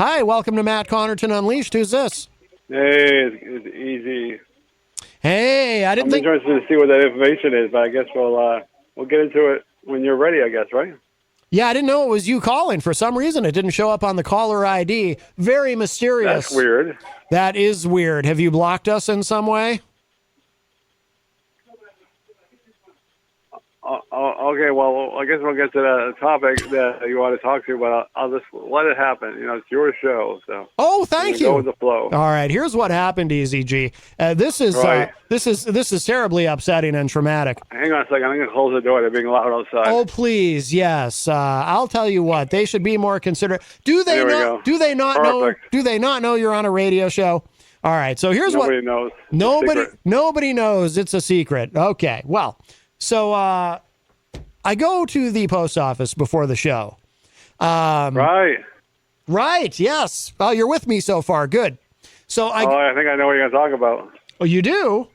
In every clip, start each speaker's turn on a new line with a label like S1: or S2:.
S1: Hi, welcome to Matt Connarton Unleashed. Who's this?
S2: Hey, it's easy.
S1: Hey, I didn't
S2: I'm
S1: think...
S2: interested to see what that information is, but I guess we'll get into it when you're ready, I guess, right?
S1: Yeah, I didn't know it was you calling. For some reason, it didn't show up on the caller ID. Very mysterious.
S2: That's weird.
S1: That is weird. Have you blocked us in some way?
S2: Okay, well, I guess we'll get to the topic that you want to talk to, but I'll just let it happen. It's your show, so.
S1: Oh, thank you.
S2: Go with the flow.
S1: All right, here's what happened, EZG. This is terribly upsetting and traumatic.
S2: Hang on a second. I'm going to close the door. They're being loud outside.
S1: Oh, please, yes. I'll tell you what. They should be more considerate. Do they not? Do they not know? Do they not know you're on a radio show? All right. So here's
S2: Nobody knows.
S1: Nobody knows. It's a secret. Okay. Well, so I go to the post office before the show.
S2: Right.
S1: Right. Yes. Oh, you're with me so far. Good. So I
S2: think I know what you're going to talk about.
S1: Oh, you do?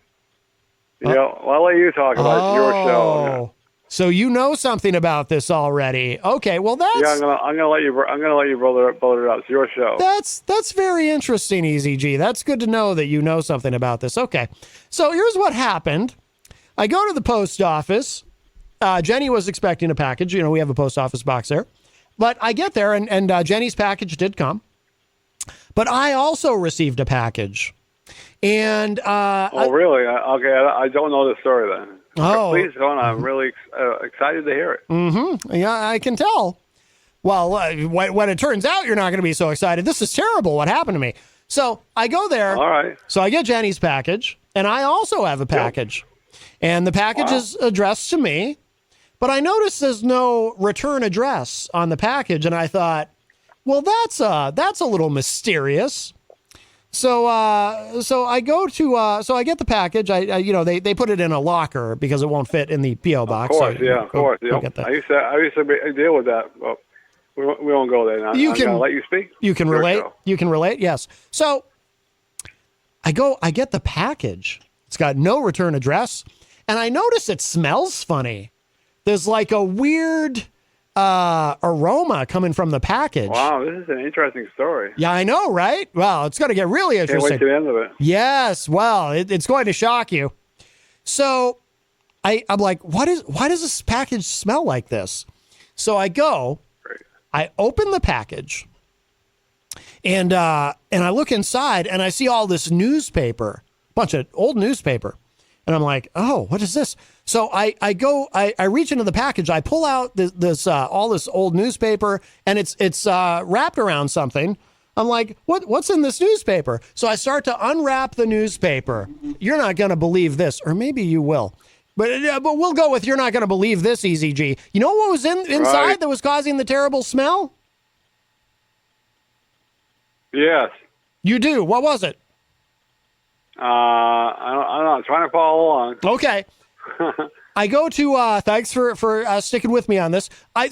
S2: Yeah. Well, I'll let you talk about your show.
S1: So you know something about this already. Okay. Well, that's...
S2: Yeah, I'm gonna let you blow it up. It's your show.
S1: That's very interesting, EZG. That's good to know that you know something about this. Okay. So here's what happened. I go to the post office. Jenny was expecting a package. We have a post office box there. But I get there, and Jenny's package did come. But I also received a package. And
S2: really? Okay, I don't know the story then.
S1: Oh,
S2: please go on. I'm really excited to hear it.
S1: Mm-hmm. Yeah, I can tell. Well, when it turns out you're not going to be so excited, this is terrible. What happened to me? So I go there.
S2: All right.
S1: So I get Jenny's package, and I also have a package, and the package is addressed to me, but I noticed there's no return address on the package, and I thought, well, that's a little mysterious. So I go to so I get the package. They put it in a locker because it won't fit in the PO box.
S2: Of course,
S1: so,
S2: of course. I used to deal with that. Well, we won't go there now. I'm going to let you speak.
S1: You can relate. You can relate. Yes. So I get the package. It's got no return address, and I notice it smells funny. There's like a weird aroma coming from the package.
S2: Wow, this is an interesting story.
S1: Yeah, I know, right? Well, it's going to get really interesting.
S2: Can't wait to the end of it.
S1: Yes, well, it's going to shock you. So I'm like, why does this package smell like this? So I go, I open the package, and I look inside, and I see all this newspaper, bunch of old newspaper. And I'm like, oh, what is this? So I reach into the package. I pull out all this old newspaper, and it's wrapped around something. I'm like, what's in this newspaper? So I start to unwrap the newspaper. You're not going to believe this, or maybe you will. But we'll go with you're not going to believe this, EZG. You know what was inside that was causing the terrible smell?
S2: Yes.
S1: You do. What was it?
S2: I don't know. I'm trying to follow along.
S1: Okay. I go to, thanks for sticking with me on this. I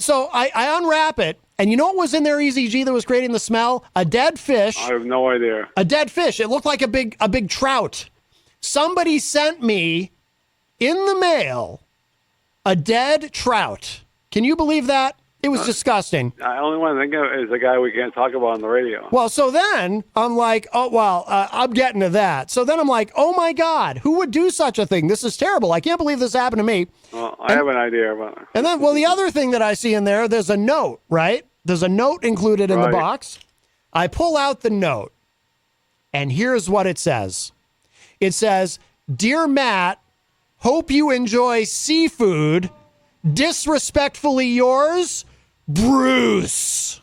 S1: unwrap it, and you know what was in there, EZG, that was creating the smell? A dead fish.
S2: I have no idea.
S1: A dead fish. It looked like a big trout. Somebody sent me in the mail a dead trout. Can you believe that? It was disgusting.
S2: The only one I think of is the guy we can't talk about on the radio.
S1: Well, so then I'm like, oh, well, I'm getting to that. So then I'm like, oh, my God, who would do such a thing? This is terrible. I can't believe this happened to me.
S2: Well, I have an idea about it.
S1: And then, well, the other thing that I see in there's a note, right? There's a note included in the box. I pull out the note, and here's what it says. It says, Dear Matt, hope you enjoy seafood. Disrespectfully yours, Bruce.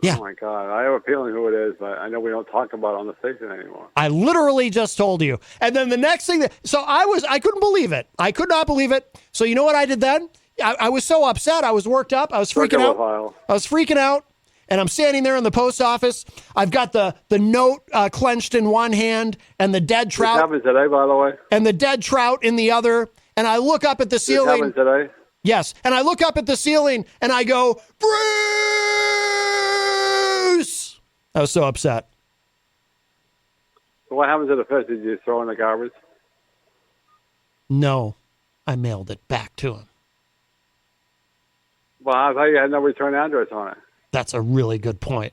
S1: Yeah.
S2: Oh my God. I have a feeling who it is, but I know we don't talk about it on the station anymore.
S1: I literally just told you. And then the next thing I couldn't believe it. I could not believe it. So you know what I did then? I was so upset. I was worked up. I was freaking out. And I'm standing there in the post office. I've got the note clenched in one hand and the dead trout.
S2: This happened today, by the way.
S1: And the dead trout in the other. And I look up at the ceiling.
S2: This happened today?
S1: Yes. And I look up at the ceiling and I go, Bruce! I was so upset.
S2: So what happened to the fish? Did you throw in the garbage?
S1: No. I mailed it back to him.
S2: Well, I thought you had no return address on it.
S1: That's a really good point.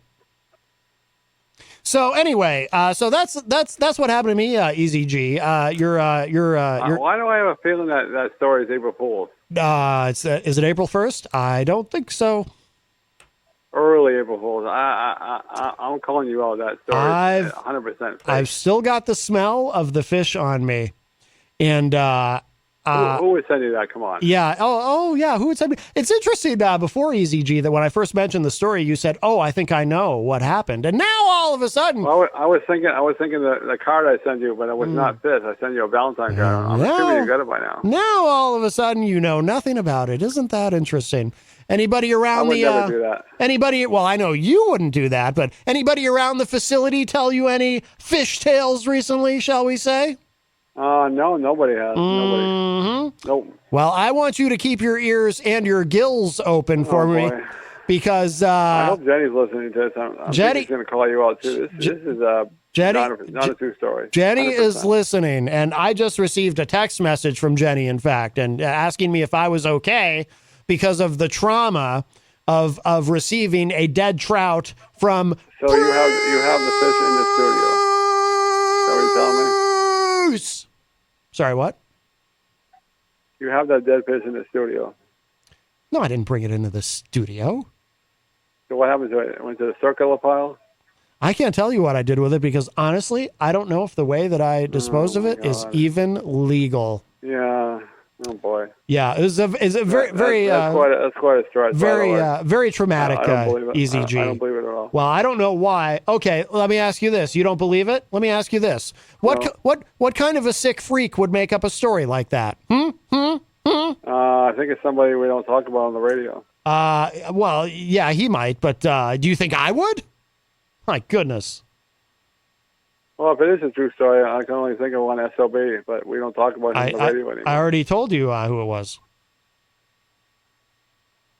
S1: So anyway, so that's what happened to me, Easy G. You're
S2: Why do I have a feeling that story is April Fool's?
S1: is it April 1st? I don't think so.
S2: Early April Fool's. I'm calling you out. That story is 100% fake.
S1: I've still got the smell of the fish on me, and
S2: who would send you that? Come on.
S1: Yeah. Oh, yeah. Who would send me? It's interesting. Before Easy G, that when I first mentioned the story, you said, "Oh, I think I know what happened," and now all of a sudden,
S2: well, I was thinking the card I sent you, but it was not fish. I sent you a Valentine card. I'm assuming you got it by now.
S1: Now all of a sudden, you know nothing about it. Isn't that interesting? Anybody around
S2: I would never do that.
S1: Anybody? Well, I know you wouldn't do that, but anybody around the facility tell you any fish tales recently? Shall we say?
S2: No, nobody has. Nobody. Nope.
S1: Well, I want you to keep your ears and your gills open for me, because
S2: I hope Jenny's listening to this. I'm Jenny's going to call you out too. This is
S1: Jenny,
S2: not a true story.
S1: Jenny
S2: 100%.
S1: is listening, and I just received a text message from Jenny, in fact, and asking me if I was okay because of the trauma of receiving a dead trout from.
S2: So you have the fish in the studio. Is that what you're telling me?
S1: Sorry, what?
S2: You have that dead fish in the studio.
S1: No, I didn't bring it into the studio.
S2: So what happens to it? It went to the circular pile?
S1: I can't tell you what I did with it because honestly, I don't know if the way that I disposed of it is even legal.
S2: Yeah. Oh boy.
S1: Yeah, it's a very
S2: that's quite a stretch.
S1: Very traumatic.
S2: I don't believe it.
S1: Easy G.
S2: I don't believe it at all.
S1: Well, I don't know why. Okay, let me ask you this. You don't believe it? Let me ask you this. What kind of a sick freak would make up a story like that?
S2: I think it's somebody we don't talk about on the radio.
S1: Well, yeah, he might, but do you think I would? My goodness.
S2: Well, if it is a true story, I can only think of one SOB, but we don't talk about him on the radio anymore.
S1: I already told you who it was.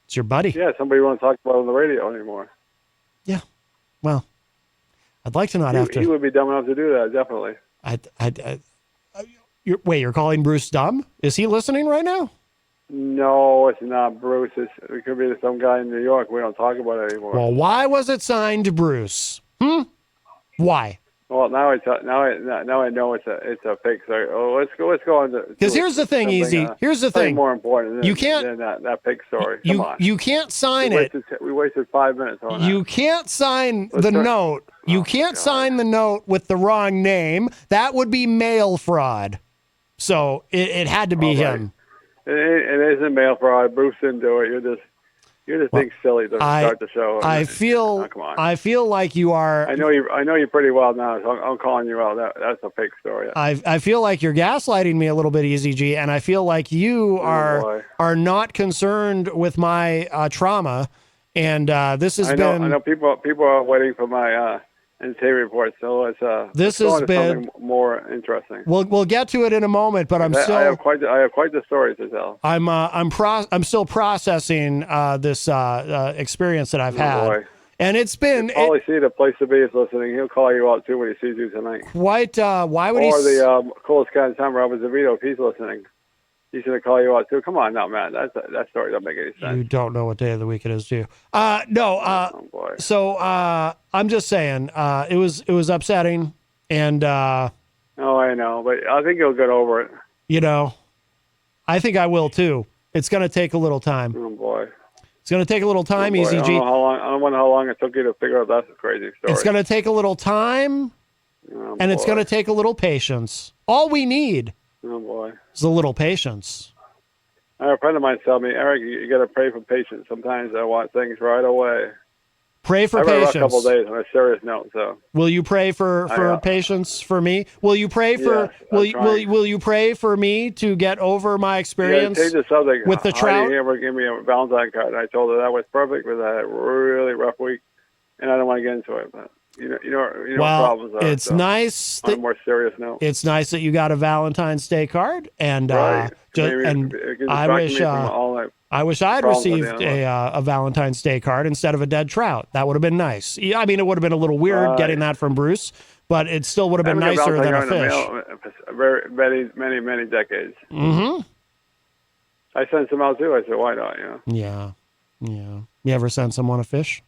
S1: It's your buddy.
S2: Yeah, somebody we don't talk about on the radio anymore.
S1: Yeah. Well, I'd like to not have to.
S2: He would be dumb enough to do that, definitely.
S1: You're calling Bruce dumb? Is he listening right now?
S2: No, it's not Bruce. It could be some guy in New York. We don't talk about it anymore.
S1: Well, why was it signed to Bruce? Why?
S2: Well, now I know it's a fake story. Oh, let's go on to.
S1: Because here's the thing, Easy. Here's the thing.
S2: More important than,
S1: you can't,
S2: than that fake story. Come on.
S1: You can't sign it.
S2: We wasted 5 minutes on that.
S1: You can't sign the note. You can't sign the note with the wrong name. That would be mail fraud. So it had to be him.
S2: It isn't mail fraud. Bruce didn't do it. You're just being silly to start the show.
S1: Come on. I feel like you are.
S2: I know you pretty well now, so I'm calling you out. That's a fake story.
S1: I feel like you're gaslighting me a little bit, Easy G, and I feel like you are not concerned with my trauma. And this has been.
S2: I know people are waiting for my NT report, so
S1: this has been
S2: something more interesting.
S1: We'll get to it in a moment, but I
S2: have quite the story to tell.
S1: I'm still processing this experience that I've had.
S2: Boy.
S1: And it's been.
S2: Probably see the place to be is listening. He'll call you out too when he sees you tonight.
S1: Quite. Why would he?
S2: Or the coolest guy in town, Robert DeVito, if he's listening. He's going to call you out too. Come on now, man. That story doesn't make any sense. You
S1: don't know what day of the week it is, do you? No.
S2: Oh boy.
S1: So I'm just saying, it was upsetting, and.
S2: Oh, I know, but I think you'll get over it.
S1: You know, I think I will too. It's going to take a little time.
S2: Oh boy.
S1: It's going to take a little time, Easy G.
S2: I don't know how long it took you to figure out that's a crazy story.
S1: It's going to take a little time, and it's going to take a little patience. All we need.
S2: Oh boy.
S1: It's a little patience.
S2: I had a friend of mine tell me, Eric, you got to pray for patience. Sometimes I want things right away.
S1: Pray for patience.
S2: I've had a couple of days on a serious note. So
S1: will you pray for patience for me? Will you pray for will you pray for me to get over my experience
S2: change the subject.
S1: with the trout?
S2: Heidi ever gave me a Valentine card, and I told her that was perfect because I had a really rough week, and I don't want to get into it, but. You know
S1: well,
S2: problems are.
S1: It's nice.
S2: On a more serious note,
S1: it's nice that you got a Valentine's Day card, and I wish I'd received a Valentine's Day card instead of a dead trout. That would have been nice. I mean, it would have been a little weird getting that from Bruce, but it still would have been nicer than a fish.
S2: Very many decades.
S1: Mm-hmm.
S2: I sent some out too. I said, why not?
S1: Yeah. You ever send someone a fish?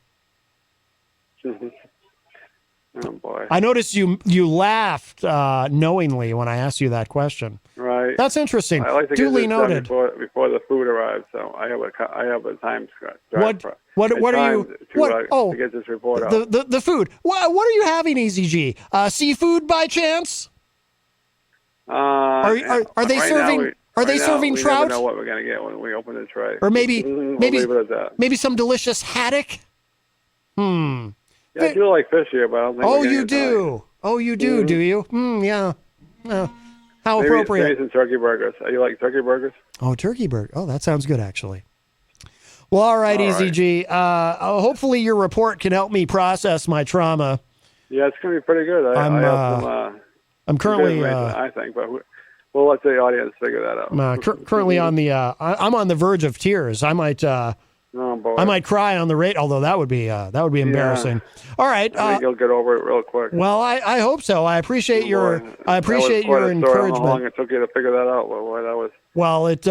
S2: Oh boy!
S1: I noticed you laughed knowingly when I asked you that question.
S2: Right.
S1: That's interesting.
S2: I like to
S1: Duly
S2: get this done
S1: noted.
S2: before the food arrives, so I have a time
S1: What are you
S2: to get this report out.
S1: The food. What are you having, EZG? Seafood by chance? Are they
S2: right
S1: serving?
S2: now,
S1: Are they serving
S2: we
S1: trout?
S2: never know what we're gonna get when we open the tray.
S1: Or maybe
S2: We'll leave it at that.
S1: maybe some delicious haddock?
S2: Yeah, I do like fish here, but I don't think.
S1: Oh, you do. Oh, you do. Do you? Yeah. How appropriate.
S2: Maybe some turkey burgers. You like turkey burgers?
S1: Oh, turkey burger. Oh, that sounds good, actually. Well, all right, EZG. Hopefully your report can help me process my trauma.
S2: Yeah, it's going to be pretty good.
S1: I'm currently...
S2: I think, but we'll let the audience figure that out.
S1: Currently on the... I'm on the verge of tears. I might...
S2: Oh, boy.
S1: I might cry on the rate, although that would be embarrassing.
S2: Yeah.
S1: All right.
S2: I think you'll get over it real quick.
S1: Well, I hope so. I appreciate your encouragement.
S2: How long it took you to figure that out? Well, that was.
S1: Well,
S2: that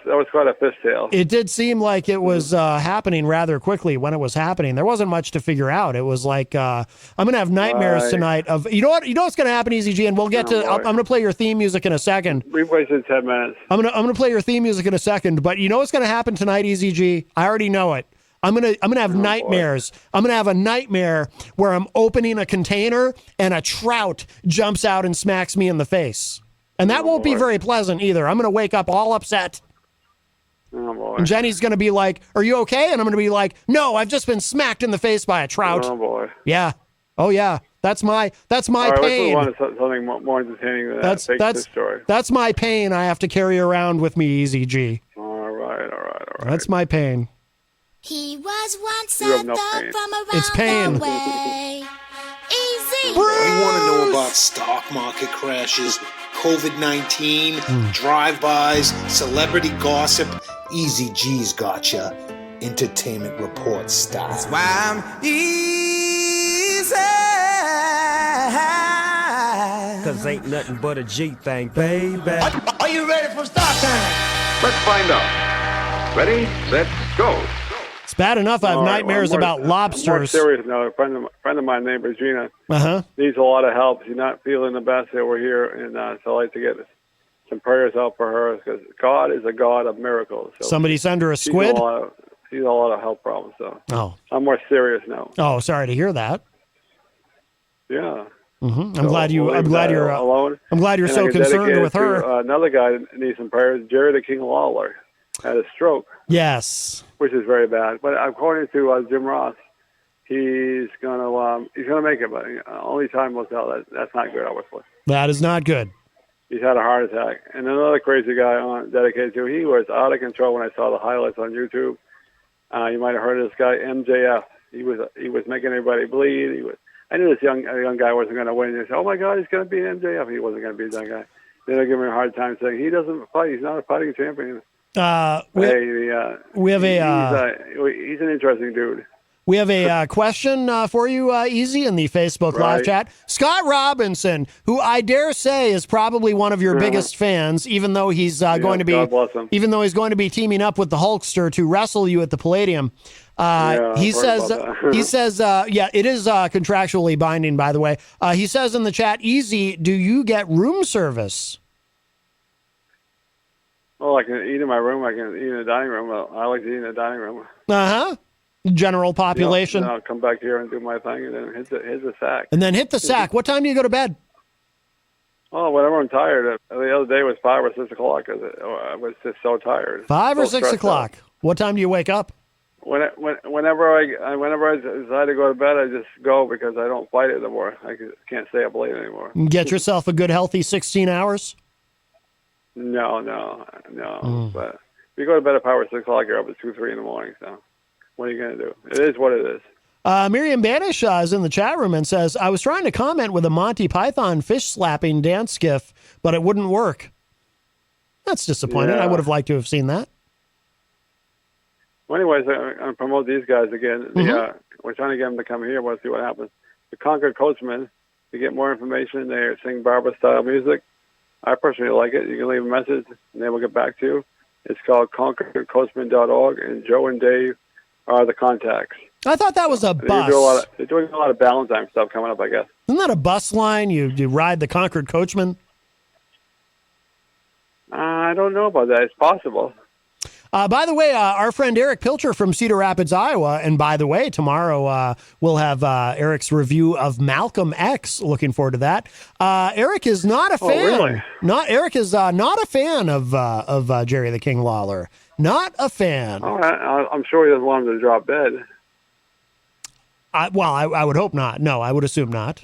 S2: was quite a fishtail.
S1: It did seem like it was happening rather quickly when it was happening. There wasn't much to figure out. It was like I'm gonna have nightmares tonight. Of you know what's gonna happen, EZG, and we'll get to. I'm gonna play your theme music in a second.
S2: We've wasted 10 minutes.
S1: I'm gonna play your theme music in a second. But you know what's gonna happen tonight, EZG? I already know it. I'm gonna have nightmares. Boy. I'm gonna have a nightmare where I'm opening a container and a trout jumps out and smacks me in the face. And that won't be very pleasant either. I'm going to wake up all upset.
S2: Oh, boy.
S1: And Jenny's going to be like, "Are you okay?" And I'm going to be like, "No, I've just been smacked in the face by a trout."
S2: Oh, boy.
S1: Yeah. Oh, yeah. That's my
S2: all right,
S1: pain.
S2: Let's move on to something more entertaining than that story.
S1: That's my pain I have to carry around with me, EZG.
S2: All right.
S1: That's my pain.
S3: He was once a thug from around the way. Easy.
S4: You want to know about stock market crashes, COVID-19, drive-bys, celebrity gossip? Easy G's gotcha. Entertainment report style.
S5: That's why I'm easy. 'Cause ain't nothing but a G thing, baby. Are you ready for start time?
S6: Let's find out. Ready, set, go.
S1: It's bad enough I have nightmares about lobsters.
S2: More serious note, a friend of mine named Regina needs a lot of help. She's not feeling the best over here, and so I'd like to get some prayers out for her because God is a God of miracles. So
S1: somebody send her a squid?
S2: She's a lot of health problems, so I'm more serious now.
S1: Oh, sorry to hear that.
S2: Yeah.
S1: Mm-hmm. I'm glad you're alone. I'm glad you're so concerned with her.
S2: Another guy needs some prayers. Jerry the King Lawler had a stroke.
S1: Yes.
S2: Which is very bad. But according to Jim Ross, he's gonna make it. But only time will tell. That's not good, obviously.
S1: That is not good.
S2: He's had a heart attack. And another crazy guy dedicated to. He was out of control when I saw the highlights on YouTube. You might have heard of this guy, MJF. He was making everybody bleed. I knew this young guy wasn't going to win. They said, "Oh my God, he's going to beat MJF." He wasn't going to beat that guy. Then they give him a hard time saying he doesn't fight. He's not a fighting champion.
S1: We have
S2: he's an interesting dude.
S1: We have a question for you, Easy, in the Facebook live chat. Scott Robinson, who I dare say is probably one of your biggest fans, even though he's going to be teaming up with the Hulkster to wrestle you at the Palladium. He says, it is contractually binding, by the way. He says in the chat, Easy, do you get room service?
S2: Well, I can eat in my room. I can eat in the dining room. I like to eat in the dining room.
S1: General population.
S2: I'll come back here and do my thing, and then hit the sack.
S1: And then hit the sack. What time do you go to bed?
S2: Oh, whenever I'm tired. The other day was 5 or 6 o'clock because I was just so tired.
S1: 5 or 6 o'clock. What time do you wake up?
S2: Whenever I decide to go to bed, I just go because I don't fight it anymore. I can't stay up late anymore.
S1: Get yourself a good, healthy 16 hours?
S2: No. But if you go to bed at 5 or 6 o'clock, you're up at 2, 3 in the morning. So what are you going to do? It is what it is.
S1: Miriam Banish is in the chat room and says, I was trying to comment with a Monty Python fish slapping dance gif, but it wouldn't work. That's disappointing.
S2: Yeah.
S1: I would have liked to have seen that.
S2: Well, anyways, I'm going to promote these guys again. We're trying to get them to come here. We'll see what happens. The Concord Coachman, to get more information, they sing Barbara-style music. I personally like it. You can leave a message, and they will get back to you. It's called ConcordCoachman.org, and Joe and Dave are the contacts.
S1: I thought that was a bus.
S2: They're doing a lot of Valentine stuff coming up, I guess.
S1: Isn't that a bus line? You ride the Concord Coachman?
S2: I don't know about that. It's possible.
S1: By the way, our friend Eric Pilcher from Cedar Rapids, Iowa, and by the way, tomorrow we'll have Eric's review of Malcolm X. Looking forward to that. Eric is not a fan.
S2: Really?
S1: Eric is not a fan of Jerry the King Lawler. Not a fan.
S2: Oh, I'm sure he doesn't want him to drop dead.
S1: I would hope not. No, I would assume not.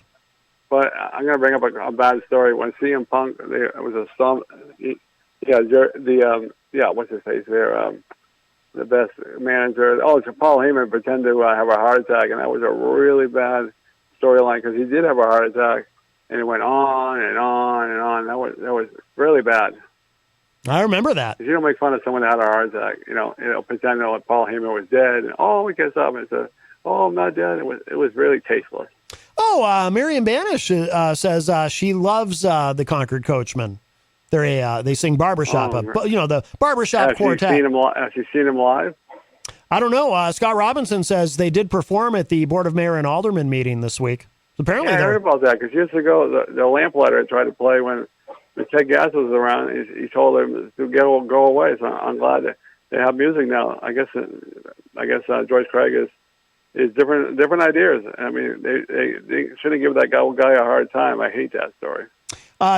S2: But I'm going to bring up a bad story. When CM Punk, it was a storm. What's his face there? The best manager. Oh, it's Paul Heyman pretended to have a heart attack, and that was a really bad storyline because he did have a heart attack, and it went on and on and on. That was really bad.
S1: I remember that.
S2: You don't make fun of someone that had a heart attack. Pretend that Paul Heyman was dead, and we gets up and says, "Oh, I'm not dead." It was really tasteless.
S1: Oh, Miriam Banish says she loves the Concord Coachmen. They sing barbershop, the barbershop quartet.
S2: Have you seen him live?
S1: I don't know. Scott Robinson says they did perform at the Board of Mayor and Alderman meeting this week. Apparently,
S2: I heard about that because years ago the lamplighter tried to play when Ted Gass was around. He told him to go away. So I'm glad that they have music now. I guess George Craig is different ideas. I mean, they shouldn't give that guy a hard time. I hate that story.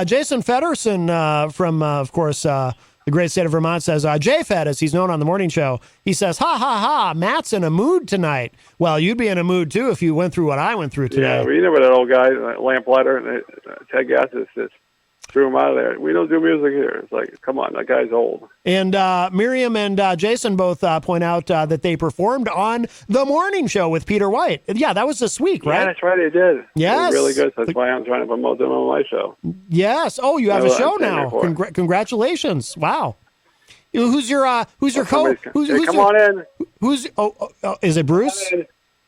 S1: Jason Federson from, of course, the great state of Vermont says, J-Fed, as he's known on the morning show, he says, ha, ha, ha, Matt's in a mood tonight. Well, you'd be in a mood, too, if you went through what I went through today.
S2: Yeah, you remember that old guy, lamplighter, Ted Gass just threw him out of there. We don't do music here. It's like, come on, that guy's old.
S1: And Miriam and Jason both point out that they performed on the morning show with Peter White. Yeah, that was this week, right?
S2: Yeah, that's right, they did.
S1: Yes.
S2: It was really good. That's why I'm trying to promote them on my show.
S1: Yes. Oh, you have a show now. Congratulations. Wow. Who's your co?
S2: Come on in.
S1: Who's? Is it Bruce?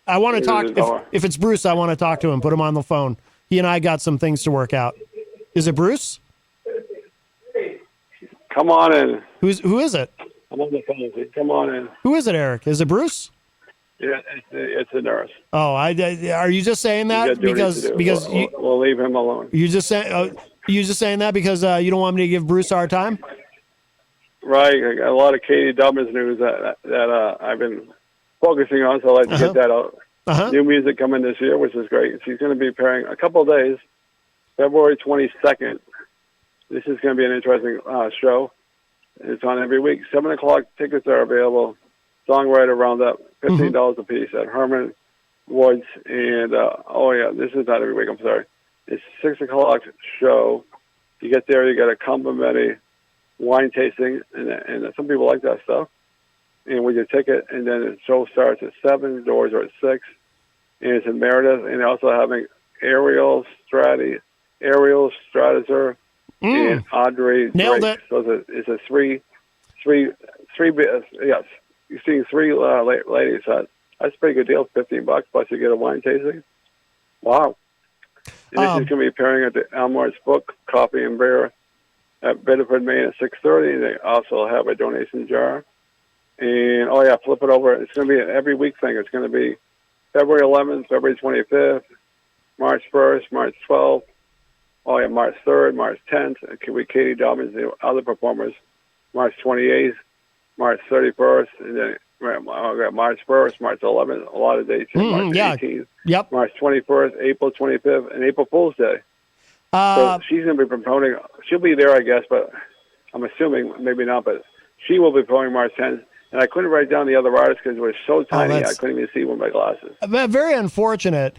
S1: I want to talk. If it's Bruce, I want to talk to him. Put him on the phone. He and I got some things to work out. Is it Bruce?
S2: Come on in.
S1: Who is it?
S2: I'm on the phone. Come on in.
S1: Who is it, Eric? Is it Bruce?
S2: Yeah, it's a nurse.
S1: Oh, are you just saying that because
S2: we'll leave him alone?
S1: You just saying that because you don't want me to give Bruce our time?
S2: Right. I got a lot of Katie Dubbins news that I've been focusing on, so I'd like to get that out. New music coming this year, which is great. She's going to be appearing a couple of days, February 22nd. This is going to be an interesting show. It's on every week. 7 o'clock tickets are available. Songwriter Roundup, $15 a piece at Herman Woods. And, this is not every week. I'm sorry. It's 6 o'clock show. You get there, you get a complimentary wine tasting, and some people like that stuff. And with your ticket, and then the show starts at 7, doors are at 6. And it's in Meredith. And they're also having Ariel Stradizer, and Audrey
S1: Nailed
S2: Drake.
S1: it.
S2: So it's a three. Yes, you're seeing three ladies. That's a pretty good deal. $15 plus you get a wine tasting. Wow. And this is going to be appearing at the Elmore's Book, Coffee and Beer at Bedford, Maine at 6:30. They also have a donation jar. And flip it over. It's going to be an every week thing. It's going to be February 11th, February 25th, March 1st, March 12th. March 3rd, March 10th, with Katie Dobbins and the other performers. March 28th, March 31st, and then March 1st, March 11th, a lot of dates. March 18th, March 21st, April 25th, and April Fool's Day. So she's going to be promoting. She'll be there, I guess, but I'm assuming maybe not, but she will be performing March 10th. And I couldn't write down the other artists because it was so tiny I couldn't even see with my glasses.
S1: Very unfortunate.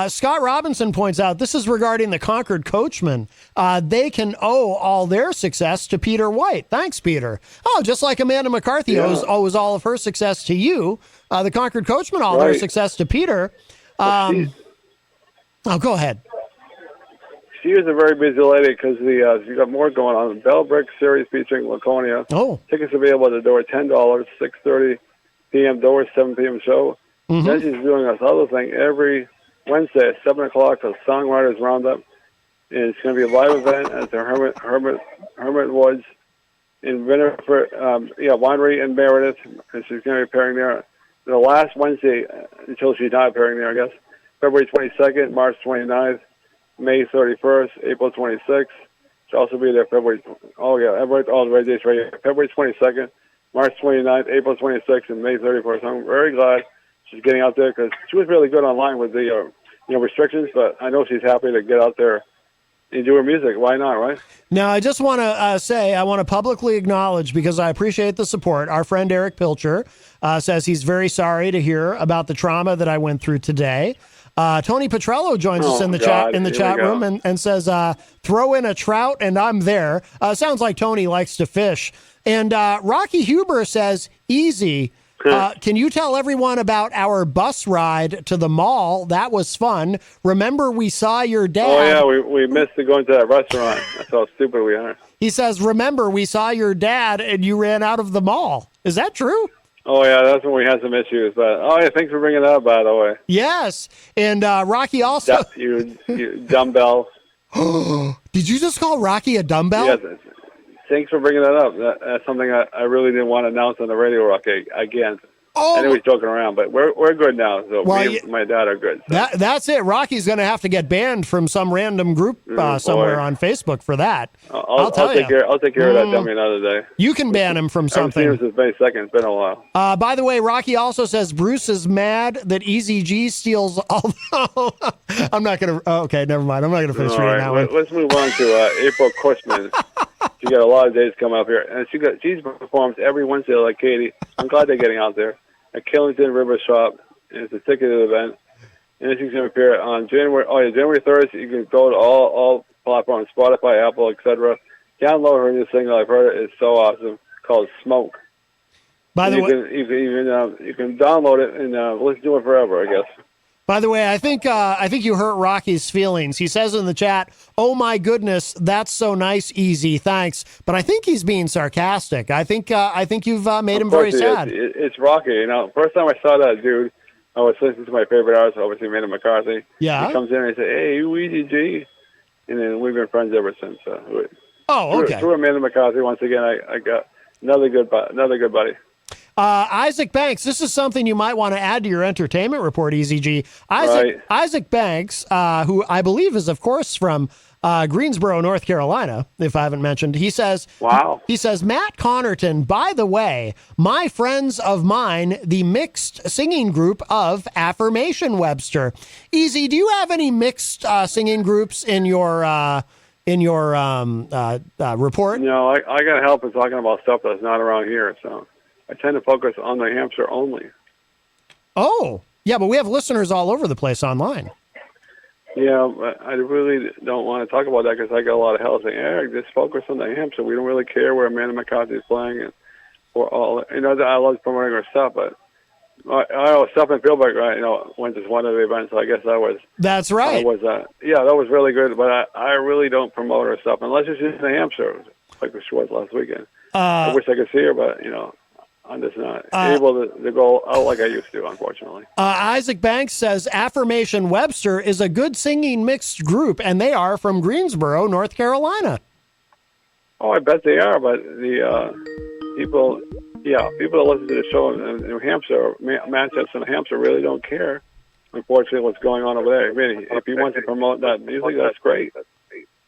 S1: Scott Robinson points out this is regarding the Concord Coachmen. They can owe all their success to Peter White. Thanks, Peter. Oh, just like Amanda McCarthy owes all of her success to you. The Concord Coachmen all their success to Peter. Go ahead.
S2: She is a very busy lady because she's got more going on. The Bell Brick series featuring Laconia.
S1: Oh.
S2: Tickets available at the door, $10, 6:30 p.m. doors, 7 p.m. show. Then she's doing this other thing every Wednesday at 7 o'clock, a Songwriters Roundup. And it's going to be a live event at the Hermit Woods in Winifred, Winery in Meredith. And she's going to be appearing there. the last Wednesday until she's not appearing there, I guess. February 22nd, March 29th, May 31st, April 26th. She'll also be there February. Oh yeah, all the right dates right here. February 22nd, March 29th, April 26th, and May 31st. I'm very glad she's getting out there because she was really good online with the restrictions. But I know she's happy to get out there and do her music. Why not, right?
S1: Now, I just want to say, I want to publicly acknowledge, because I appreciate the support, our friend Eric Pilcher says he's very sorry to hear about the trauma that I went through today. Tony Petrello joins us in the chat room and says, throw in a trout and I'm there. Sounds like Tony likes to fish. And Rocky Huber says, easy. Can you tell everyone about our bus ride to the mall? That was fun. Remember, we saw your dad.
S2: Oh, yeah, we missed going to that restaurant. That's how stupid we are.
S1: He says, remember, we saw your dad and you ran out of the mall. Is that true?
S2: Oh, yeah, that's when we had some issues. But, thanks for bringing it up, by the way.
S1: Yes. And Rocky also...
S2: You dumbbell.
S1: Did you just call Rocky a dumbbell?
S2: Yes. Thanks for bringing that up. That's something I really didn't want to announce on the radio, Rocky, again. I know he's joking around, but we're good now. So me and my dad are good. So.
S1: That's it. Rocky's going to have to get banned from some random group somewhere on Facebook for that. I'll take care of that dummy another day. You can ban him from something.
S2: I haven't seen him since May 2nd. It's been a while.
S1: By the way, Rocky also says Bruce is mad that Easy G steals all. I'm not going to. Okay, never mind. I'm not going to finish reading that one.
S2: Let's move on to April Kushman. She got a lot of days coming up here, and she performs every Wednesday like Katie. I'm glad they're getting out there. At Killington River Shop, and it's a ticketed event. And she's going to appear on January 3rd. You can go to all platforms, Spotify, Apple, etc. Download her new single. I've heard it. It's so awesome. Called Smoke.
S1: By the way,
S2: you can download it and listen to it forever, I guess.
S1: By the way, I think you hurt Rocky's feelings. He says in the chat, "Oh my goodness, that's so nice, Easy, thanks." But I think he's being sarcastic. I think you've made him very sad.
S2: It's Rocky. First time I saw that dude, I was listening to my favorite artist, obviously Manny McCarthy.
S1: Yeah.
S2: He comes in and he says, "Hey, you Easy G," and then we've been friends ever since.
S1: Okay.
S2: Through Manny McCarthy once again. I got another good buddy.
S1: Isaac Banks, this is something you might want to add to your entertainment report, Easy G. Isaac Banks, who I believe is, of course, from Greensboro, North Carolina, if I haven't mentioned, he says,
S2: wow.
S1: He says, Matt Connarton, by the way, my friends of mine, the mixed singing group of Affirmation Webster. Easy, do you have any mixed singing groups in your report?
S2: No, I got help in talking about stuff that's not around here, so I tend to focus on New Hampshire only.
S1: Oh, yeah, but we have listeners all over the place online.
S2: Yeah, but I really don't want to talk about that because I got a lot of help saying, Eric, just focus on New Hampshire. We don't really care where Amanda McCarthy is playing. And I love promoting her stuff, but stuff in Philbrook, went to one of the events, so I guess that was...
S1: That's right.
S2: That was really good, but I really don't promote her stuff unless it's in New Hampshire, like she was last weekend. I wish I could see her, but, I'm just not able to go out like I used to, unfortunately.
S1: Isaac Banks says Affirmation Webster is a good singing mixed group, and they are from Greensboro, North Carolina.
S2: Oh, I bet they are, but the people that listen to the show in New Hampshire, Manchester, New Hampshire, really don't care, unfortunately, what's going on over there. I mean, if you want to promote that music, that's great.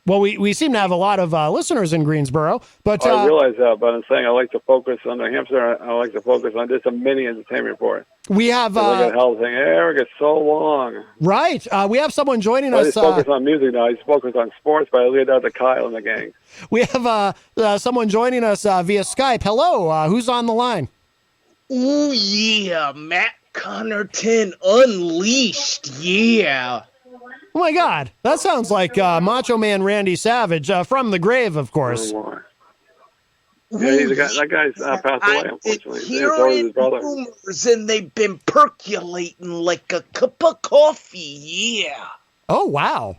S1: Well, we seem to have a lot of listeners in Greensboro, but
S2: I realize that. But I'm saying I like to focus on New Hampshire. I like to focus on just a mini entertainment report.
S1: We have
S2: I get help saying, Eric, it's so long.
S1: Right. We have someone joining us.
S2: I just focus on music now. I just focus on sports, but I leave that to Kyle and the gang.
S1: We have someone joining us via Skype. Hello. Who's on the line?
S7: Ooh yeah, Matt Connarton Unleashed. Yeah.
S1: Oh, my God. That sounds like Macho Man Randy Savage from the grave, of course.
S2: Oh, yeah, that guy's passed away, unfortunately.
S7: Hearing rumors, and they've been percolating like a cup of coffee, yeah.
S1: Oh, wow.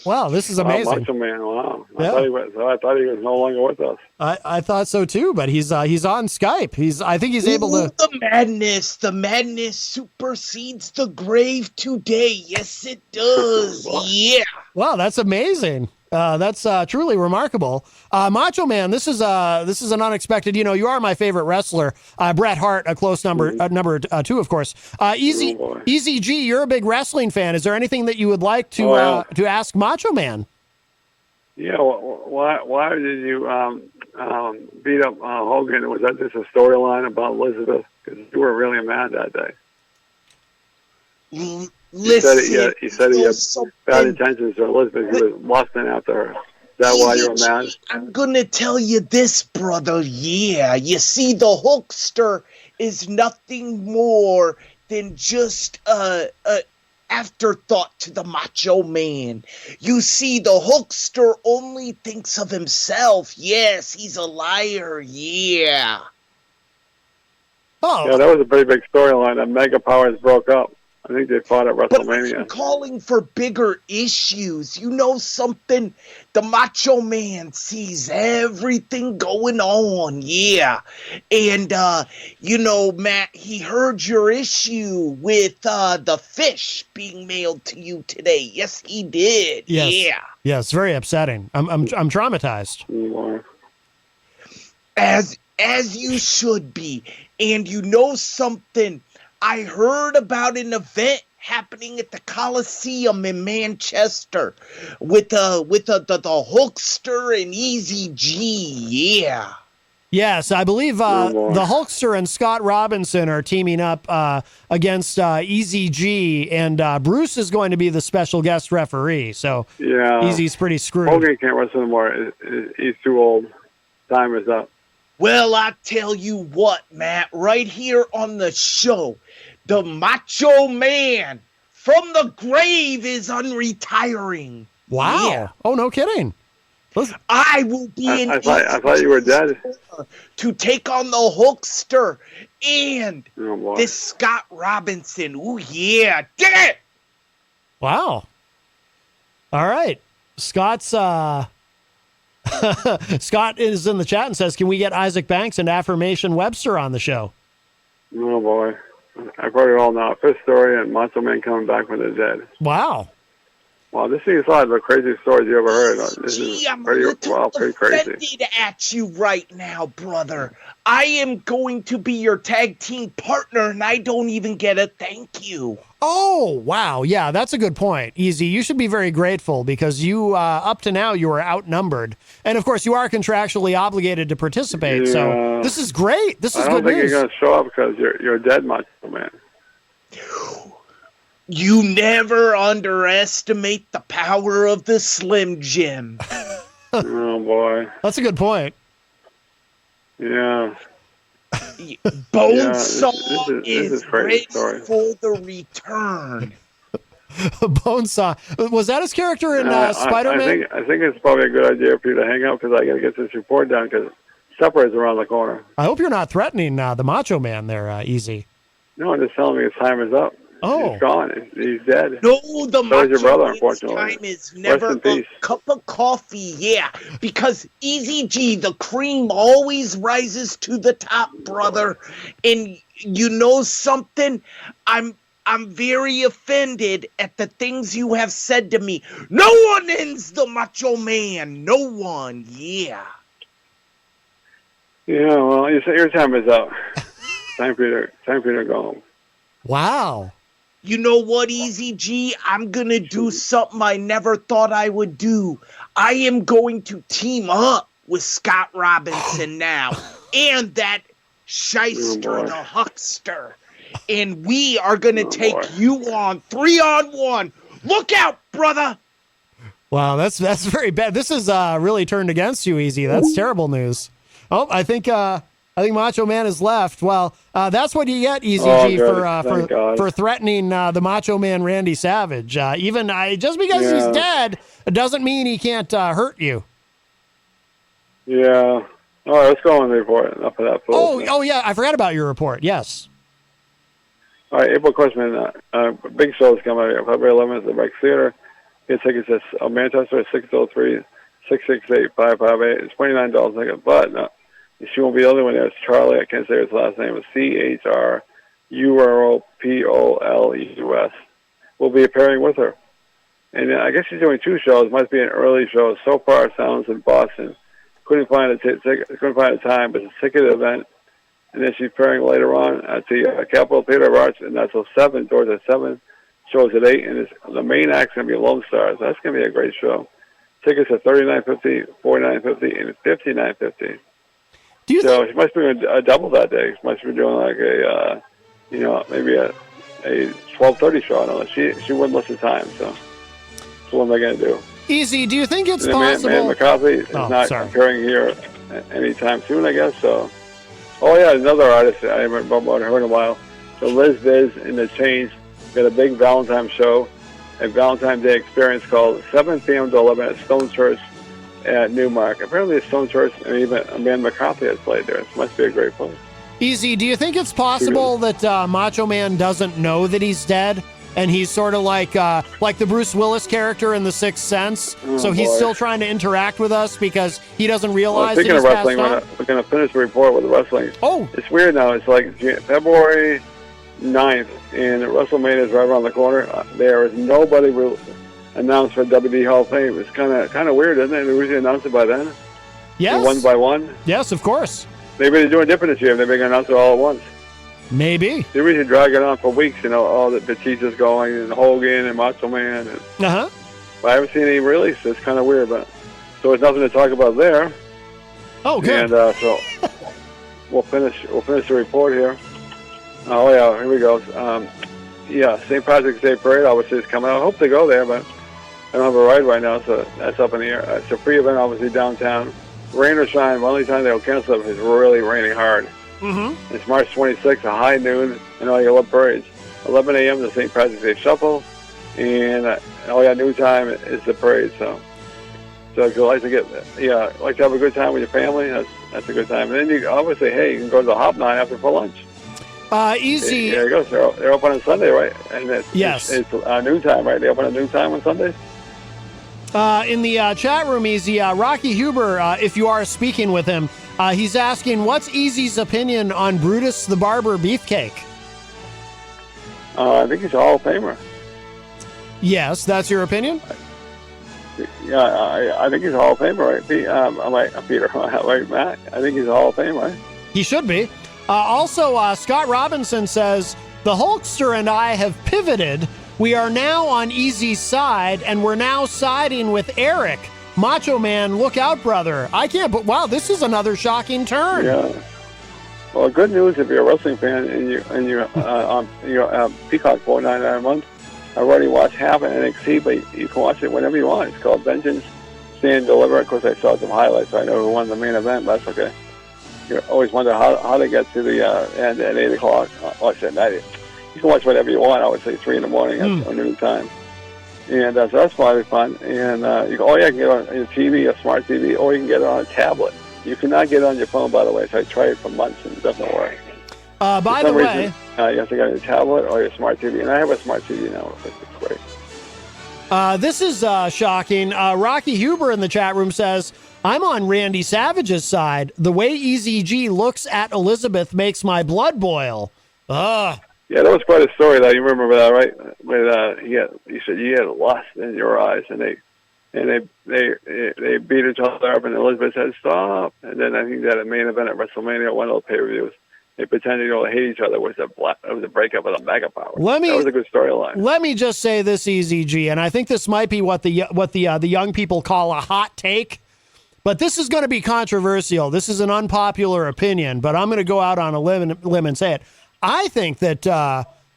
S1: Wow, this is amazing.
S2: Macho Man, wow.
S1: Yeah.
S2: I thought he was no longer with us.
S1: I thought so too, but he's on Skype. I think he's able to.
S7: The madness supersedes the grave today. Yes, it does. Yeah.
S1: Wow, that's amazing. That's truly remarkable. Macho Man, this is an unexpected. You are my favorite wrestler. Bret Hart, a close number two, of course. Easy G, you're a big wrestling fan. Is there anything that you would like to ask Macho Man?
S2: Yeah, why did you beat up Hogan? Was that just a storyline about Elizabeth? Because you were really mad that day.
S7: Listen,
S2: he said he had bad intentions for Elizabeth. He was lusting after her. Is that why you were mad?
S7: I'm gonna tell you this, brother. Yeah, you see, the Hulkster is nothing more than just a afterthought to the Macho Man. You see, the Hulkster only thinks of himself. Yes, he's a liar. Yeah.
S2: Oh. Yeah, that was a pretty big storyline. That Mega Powers broke up. I think they fought at WrestleMania.
S7: But I'm calling for bigger issues. You know something? The Macho Man sees everything going on, yeah. And, Matt, he heard your issue with the fish being mailed to you today. Yes, he did.
S1: Yes.
S7: Yeah.
S1: Yes, very upsetting. I'm traumatized.
S7: As you should be. And you know something? I heard about an event happening at the Coliseum in Manchester with the Hulkster and Easy G. Yeah.
S1: Yes, I believe the Hulkster and Scott Robinson are teaming up against Easy G, and Bruce is going to be the special guest referee. So Easy's pretty screwed.
S2: Hogan can't wrestle anymore. He's too old. Time is up.
S7: Well, I tell you what, Matt, right here on the show, the Macho Man from the grave is unretiring.
S1: Wow.
S7: Yeah.
S1: Oh, no kidding. Listen.
S7: I will be
S2: I thought you were dead.
S7: To take on the Hulkster and this Scott Robinson. Ooh, yeah. Dig it!
S1: Wow. All right. Scott's... Scott is in the chat and says, can we get Isaac Banks and Affirmation Webster on the show?
S2: Oh, boy. I've heard it all now. Fifth story and Macho Man coming back from the dead.
S1: Wow.
S2: Wow, this thing is one of the craziest stories you ever heard. This is pretty crazy.
S7: Offended at you right now, brother. I am going to be your tag team partner, and I don't even get a thank you.
S1: Oh, wow. Yeah, that's a good point. Easy. You should be very grateful because you, up to now, you were outnumbered. And, of course, you are contractually obligated to participate. So this is great. This is good news.
S2: I don't think you're going to show up because you're dead, Macho Man.
S7: You never underestimate the power of the Slim Jim.
S2: Oh, boy.
S1: That's a good point.
S2: Yeah.
S7: Bonesaw is ready for the return.
S1: Bonesaw. Was that his character in Spider-Man?
S2: I think it's probably a good idea for you to hang out because I got to get this report done because supper is around the corner.
S1: I hope you're not threatening the Macho Man there, Easy.
S2: No, I'm just telling me his time is up.
S1: Oh.
S2: He's gone. He's dead.
S7: No, the Macho Man's time is never a cup of coffee, yeah. Because Easy G, the cream always rises to the top, brother. And you know something? I'm very offended at the things you have said to me. No one ends the Macho Man. No one, yeah.
S2: Yeah, well, your time is up. Time for you to go home.
S1: Wow.
S7: You know what, Easy G? I'm going to do something I never thought I would do. I am going to team up with Scott Robinson now and that shyster, the huckster. And we are going to take you on 3-on-1. Look out, brother.
S1: Wow, that's very bad. This is really turned against you, Easy. That's terrible news. Oh, I think Macho Man has left. Well, that's what you get, Easy G, for threatening the Macho Man Randy Savage. Just because he's dead doesn't mean he can't hurt you.
S2: Yeah. All right, let's go on the report. Enough of that.
S1: Oh, yeah, I forgot about your report. Yes.
S2: All right, April Christmas. Big shows coming out. February 11th at the Rex Theater. Get tickets at Manchester at 603-668-558. It's $29 a ticket, but no. She won't be the only one there. It's Charlie. I can't say his last name. It's CHRUROPOLEUS. We'll be appearing with her. And I guess she's doing 2 shows. Must be an early show. So Far Sounds in Boston. Couldn't find a time, but it's a ticket event. And then she's pairing later on at the Capitol Theater of Arts, and that's till 7. Doors at 7. Shows at 8, and the main act's going to be Lone Stars. That's going to be a great show. Tickets are $39.50, $49.50, and $59.50. So she must be doing a double that day. She must be doing like a, maybe a 12:30 show. I don't know. She wouldn't list the time, so what am I going to do?
S1: Easy. Do you think it's possible?
S2: Man McCarthy is not appearing here anytime soon, I guess. So, another artist I haven't heard in a while. So Liz Viz in the Change got a big Valentine's show, a Valentine's Day experience called 7 p.m. to 11 at Stone Church at Newmark. Apparently, Stone Church and even Amanda McCarthy has played there. It must be a great place.
S1: Easy. Do you think it's possible that Macho Man doesn't know that he's dead, and he's sort of like the Bruce Willis character in The Sixth Sense? So he's still trying to interact with us because he doesn't realize that he's
S2: wrestling,
S1: passed on?
S2: we're going to finish the report with the wrestling.
S1: Oh,
S2: it's weird now. It's like February 9th, and WrestleMania is right around the corner. There is nobody announced for WWE Hall of Fame. It's kind of weird, isn't it? They usually announce it by then.
S1: Yes.
S2: One by one.
S1: Yes, of course.
S2: Maybe they're doing different this year. Maybe they're going to announce it all at once.
S1: Maybe.
S2: They usually drag it on for weeks. All the Batista's going, and Hogan and Macho Man.
S1: But
S2: I haven't seen any release. It's kind of weird, but so there's nothing to talk about there.
S1: Oh, good.
S2: And so we'll finish the report here. Oh yeah, here we go. St. Patrick's Day Parade obviously is coming out. I hope to go there, but I don't have a ride right now, so that's up in the air. It's a free event, obviously downtown. Rain or shine, the only time they'll cancel it is really raining hard.
S1: Mm-hmm.
S2: It's March 26th, a high noon, and all your love parades. 11 a.m. the St. Patrick's Day Shuffle, and noon time is the parade. So if you like to like to have a good time with your family, that's a good time. And then you obviously, you can go to the Hop Nine after for lunch.
S1: Easy.
S2: There you go. They're open on Sunday, right? And it's noon time, right? They open at noon time on Sundays.
S1: In the chat room, Easy, Rocky Huber, if you are speaking with him, he's asking, what's Easy's opinion on Brutus the Barber Beefcake?
S2: I think he's a Hall of Famer.
S1: Yes, that's your opinion?
S2: Yeah, I think he's a Hall of Famer, right? Peter, right, Matt? I think he's a Hall of Famer, right?
S1: He should be. Also, Scott Robinson says, the Hulkster and I have pivoted. We are now on Easy's side, and we're now siding with Eric. Macho Man, look out, brother. I can't, but wow, this is another shocking turn.
S2: Yeah. Well, good news if you're a wrestling fan and you're on Peacock $4.99 a month. I already watched half of NXT, but you can watch it whenever you want. It's called Vengeance, Stand, Deliver. Of course, I saw some highlights, so I know who won the main event, but that's okay. You always wonder how to get to the end at 8 o'clock. I said 9. You can watch whatever you want. I would say 3 in the morning at noon time. And so that's probably fun. And you can get it on your TV, a smart TV, or you can get it on a tablet. You cannot get it on your phone, by the way. So I tried it for months and it doesn't work.
S1: By the way,
S2: you have to get your tablet or your smart TV. And I have a smart TV now. It's great.
S1: This is shocking. Rocky Huber in the chat room says, I'm on Randy Savage's side. The way Easy G looks at Elizabeth makes my blood boil.
S2: Yeah, that was quite a story, though. You remember that, right? When you said you had lust in your eyes, and they beat each other up, and Elizabeth said, stop. And then I think that at main event at WrestleMania, one of the pay-per-views, they pretended to hate each other. It was a breakup of the Mega Power. That was a good storyline.
S1: Let me just say this, Easy G, and I think this might be what the young people call a hot take. But this is going to be controversial. This is an unpopular opinion, but I'm going to go out on a limb and say it. I think that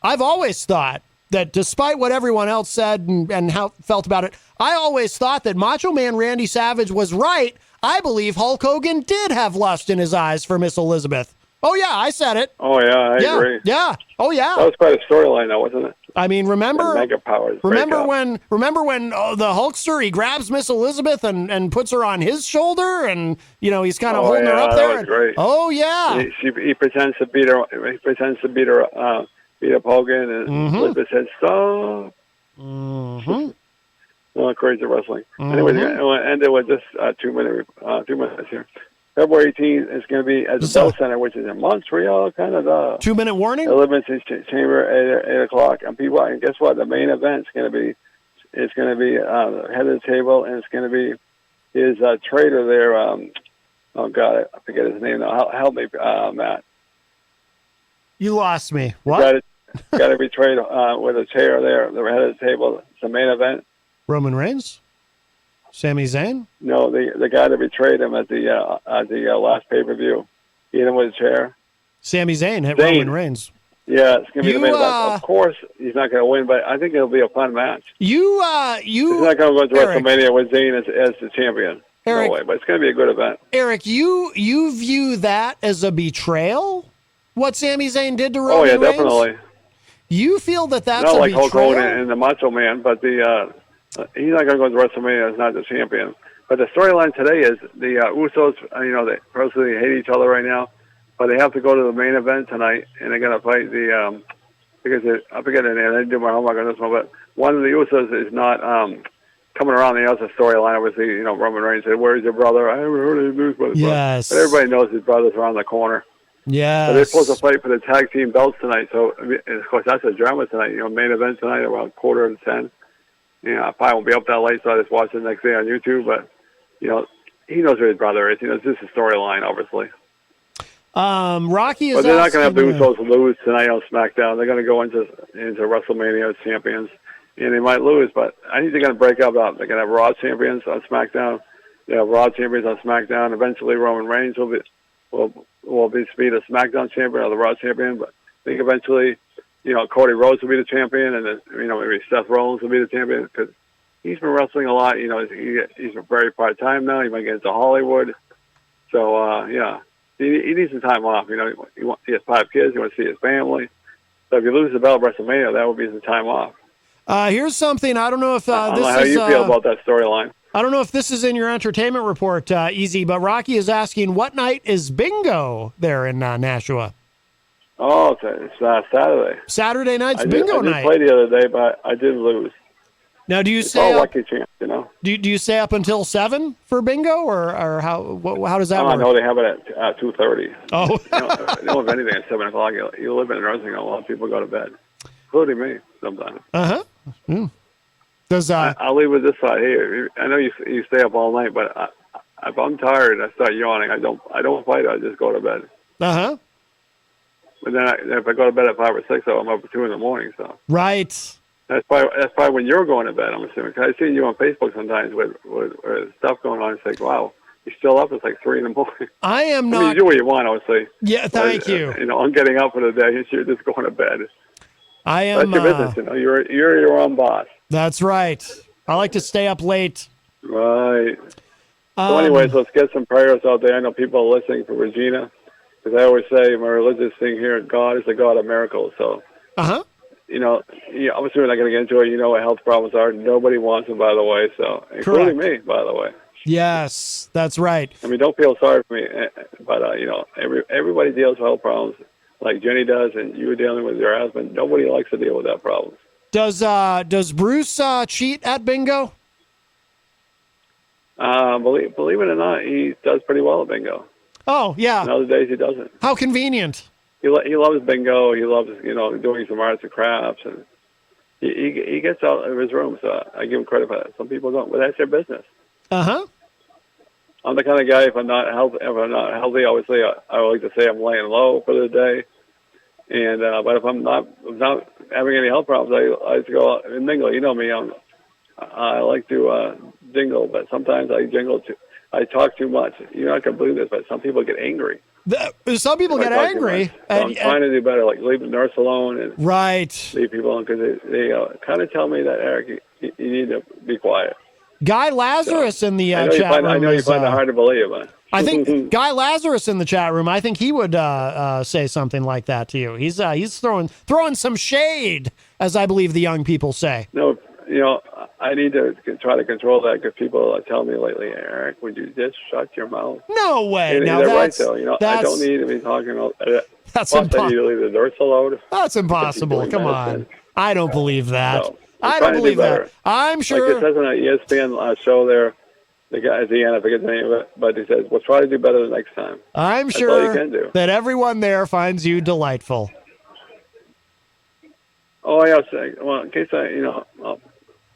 S1: I've always thought that despite what everyone else said and how felt about it, I always thought that Macho Man Randy Savage was right. I believe Hulk Hogan did have lust in his eyes for Miss Elizabeth. Oh, yeah, I said it.
S2: Oh, yeah, I agree.
S1: Yeah. Oh, yeah.
S2: That was quite a storyline, though, wasn't it?
S1: I mean, remember
S2: Mega Powers.
S1: Remember when the Hulkster, he grabs Miss Elizabeth and puts her on his shoulder, and he's kind of holding her up there.
S2: That was great.
S1: Oh yeah.
S2: He pretends to beat her. He pretends to beat up Hogan, and Elizabeth says stop.
S1: Mm-hmm.
S2: Well, crazy wrestling. Anyway, we'll end it with just 2 minutes here. February 18th is going to be at the Bell Center, which is in Montreal, Canada.
S1: 2-minute warning?
S2: Elimination Chamber at 8 o'clock. And guess what? The main event is going to be It's going to be head of the table, and it's going to be his trader there. Oh God, I forget his name now. Help me, Matt.
S1: You lost me. What?
S2: Got to be traded with a chair there, the head of the table. It's the main event.
S1: Roman Reigns? Sami Zayn?
S2: No, the guy that betrayed him at the last pay-per-view. He hit him with a chair.
S1: Sami Zayn hit Roman Reigns.
S2: Yeah, it's going to be the main event. Of course, he's not going to win, but I think it'll be a fun match.
S1: He's not
S2: going to go to WrestleMania with Zayn as the champion.
S1: Eric,
S2: no way, but it's going to be a good event.
S1: Eric, you view that as a betrayal? What Sami Zayn did to Roman Reigns?
S2: Oh, yeah, definitely.
S1: You feel that's
S2: not
S1: a
S2: like
S1: betrayal?
S2: Hulk Hogan and the Macho Man, but he's not going to go to WrestleMania as not the champion. But the storyline today is the Usos, they personally hate each other right now, but they have to go to the main event tonight, and they're going to fight I forget the name, I didn't do my homework on this one, but one of the Usos is not coming around. The other storyline, obviously, Roman Reigns said, "Where's your brother? I haven't heard of his news."
S1: Yes.
S2: But everybody knows his brother's around the corner.
S1: Yeah.
S2: But they're supposed to fight for the tag team belts tonight, so of course that's a drama tonight. Main event tonight around 9:45. I probably won't be up that late, so I just watch it the next day on YouTube. But he knows who his brother is. This is a storyline, obviously.
S1: Rocky is.
S2: But they're not going to have the Usos lose tonight on SmackDown. They're going to go into WrestleMania as champions, and they might lose. But I think they're going to break up. They're going to have Raw champions on SmackDown. They have Raw champions on SmackDown. Eventually, Roman Reigns will be the SmackDown champion or the Raw champion. But I think eventually, Cody Rhodes will be the champion, and then maybe Seth Rollins will be the champion because he's been wrestling a lot. He's very part-time now. He might get into Hollywood. So he needs some time off. He has 5 kids. He wants to see his family. So if you lose the belt at WrestleMania, that would be some time off.
S1: Here's something. I don't know if
S2: I don't know how you feel about that storyline.
S1: I don't know if this is in your entertainment report, Easy, but Rocky is asking, what night is bingo there in Nashua?
S2: Oh, it's Saturday.
S1: Saturday night's bingo night.
S2: I did play the other day, but I did lose.
S1: Now, do you
S2: it's
S1: stay
S2: all
S1: up?
S2: Lucky chance,
S1: Do you stay up until 7 for bingo, or how does that work?
S2: No, they have it at 2:30.
S1: Oh,
S2: they don't have anything at 7 o'clock. You live in a nursing home. A lot of people go to bed, including me sometimes.
S1: Mm.
S2: I'll leave with this side here. I know you stay up all night, but if I'm tired, I start yawning. I don't fight. I just go to bed. But then if I go to bed at 5 or 6, I'm up at 2 in the morning. So
S1: right.
S2: That's probably when you're going to bed, I'm assuming. 'Cause I've seen you on Facebook sometimes with stuff going on. It's like, wow, you're still up. It's like 3 in the morning.
S1: I am not.
S2: You do what you want, obviously.
S1: Yeah, thank you.
S2: I'm getting up for the day. You're just going to bed.
S1: I am.
S2: That's your business. You're your own boss.
S1: That's right. I like to stay up late.
S2: Right. So anyways, let's get some prayers out there. I know people are listening for Regina. Because I always say, my religious thing here, God is the God of miracles. So, obviously we're not going to get into it. You know what health problems are. Nobody wants them, by the way. So, including me, by the way.
S1: Yes, that's right.
S2: I mean, don't feel sorry for me. But, everybody deals with health problems like Jenny does, and you were dealing with your husband. Nobody likes to deal with that problem.
S1: Does Bruce cheat at bingo?
S2: Believe it or not, he does pretty well at bingo.
S1: Oh, yeah.
S2: And other days he doesn't.
S1: How convenient.
S2: He loves bingo. He loves, doing some arts and crafts. And he gets out of his room, so I give him credit for that. Some people don't, but that's their business. I'm the kind of guy, if I'm not healthy, obviously, I like to say I'm laying low for the day. And but if I'm not having any health problems, I like to go out and mingle. You know me, I like to jingle, but sometimes I jingle too. I talk too much. You're not going to believe this, but some people get angry.
S1: Some people get angry.
S2: So I'm trying to do better, like leave the nurse alone and leave people alone, because they kind of tell me that, Eric, you need to be quiet.
S1: Guy Lazarus in the chat room.
S2: I know you find it hard to believe, man.
S1: I think Guy Lazarus in the chat room, I think he would say something like that to you. He's throwing some shade, as I believe the young people say.
S2: No, I need to try to control that, because people are telling me lately, Eric, would you just shut your mouth?
S1: No way.
S2: And
S1: now
S2: they're
S1: that's,
S2: right, though. I don't need to be talking about that.
S1: That's
S2: impossible. I need to leave the nurse alone.
S1: That's impossible. Come on. I don't believe that.
S2: No,
S1: I don't believe that. I'm sure.
S2: Like it says on an ESPN show there, the guy at the end, I forget the name of it, but he says, we'll try to do better the next time.
S1: I'm
S2: That's
S1: sure
S2: all you can do.
S1: that everyone there finds you delightful.
S2: Oh, yeah. Well, in case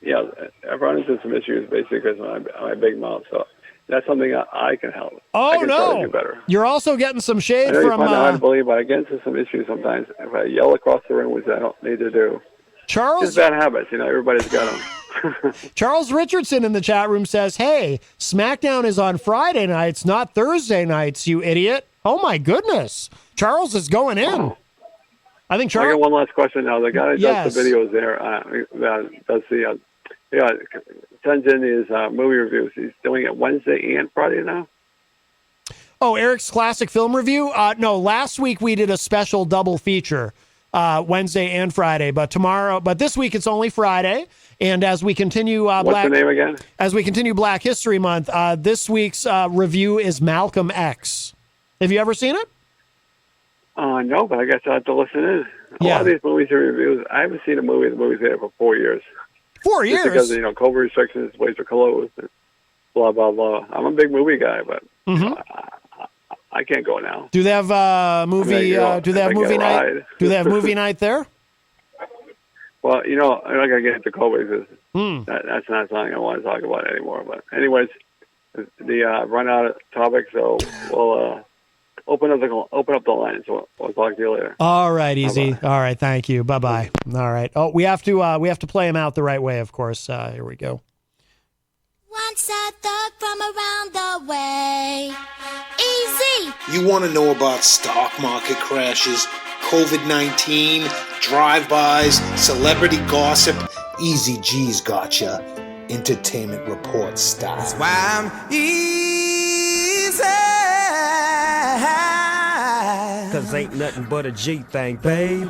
S2: I've run into some issues basically because of my big mouth. So that's something I can help.
S1: Oh,
S2: I can
S1: no.
S2: try to do better.
S1: You're also getting some shade
S2: I know
S1: from...
S2: you find it hard to believe, but I get into some issues sometimes. If I yell across the room, which I don't need to do.
S1: Charles...
S2: Just bad habits, everybody's got them.
S1: Charles Richardson in the chat room says, hey, SmackDown is on Friday nights, not Thursday nights, you idiot. Oh, my goodness. Charles is going in.
S2: Oh.
S1: I think Charles...
S2: I got one last question now. The guy that does the videos there, sends in his movie reviews. He's doing it Wednesday and Friday now?
S1: Oh, Eric's Classic Film Review? No, last week we did a special double feature, Wednesday and Friday. But this week it's only Friday. And as we continue
S2: What's the name again?
S1: As we continue Black History Month, this week's review is Malcolm X. Have you ever seen it?
S2: No, but I guess I'll have to listen in. A lot of these movies are reviews. I haven't seen a movie in the movie theater for 4 years.
S1: 4 years?
S2: Just because, COVID restrictions, places are closed, and blah, blah, blah. I'm a big movie guy, but I can't go now.
S1: Do they have movie? Do they have movie night? Do they have movie night there?
S2: Well, I'm not gonna get into COVID because that's not something I want to talk about anymore. But anyways, the run out of topic, so we'll open up the line. So we'll talk to you later.
S1: All right, Easy.
S2: Bye-bye.
S1: All right, thank you. Bye bye. All right. Oh, we have to play him out the right way, of course. Here we go.
S3: Once a thug from around the way. Easy.
S4: You want to know about stock market crashes, COVID-19, drive-bys, celebrity gossip? Easy G's gotcha. Entertainment Report style. That's why I'm easy.
S5: 'Cause ain't nothing but a G thing, baby.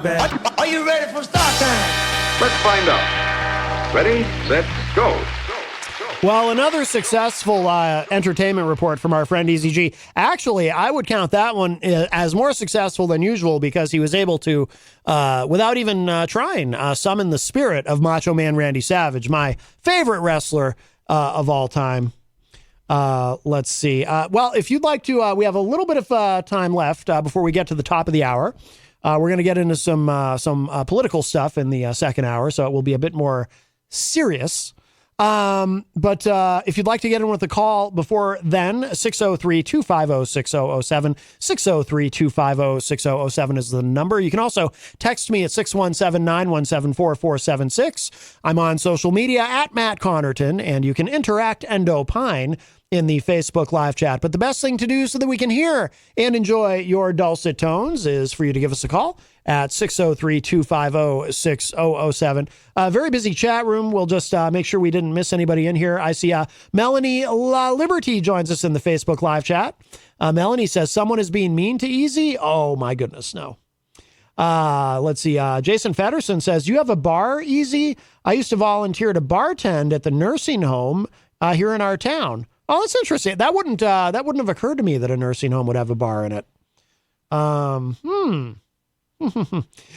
S6: Are you ready for start time? Let's find out. Ready, set, go.
S1: Well, another successful entertainment report from our friend Easy G. Actually, I would count that one as more successful than usual because he was able to, without even trying, summon the spirit of Macho Man Randy Savage, my favorite wrestler of all time. Let's see. Well, if you'd like to, we have a little bit of time left before we get to the top of the hour. We're going to get into some political stuff in the second hour, so it will be a bit more serious. But if you'd like to get in with a call before then, 603-250-6007, 603-250-6007 is the number. You can also text me at 617-917-4476. I'm on social media at Matt Connarton, and you can interact and opine in the Facebook live chat. But the best thing to do so that we can hear and enjoy your dulcet tones is for you to give us a call at 603-250-6007. Very busy chat room. We'll just make sure we didn't miss anybody in here. I see Melanie La Liberty joins us in the Facebook live chat. Melanie says, someone is being mean to Easy? Oh, my goodness, no. Let's see. Jason Fedderson says, you have a bar, Easy? I used to volunteer to bartend at the nursing home here in our town. Oh, that's interesting. That wouldn't have occurred to me that a nursing home would have a bar in it.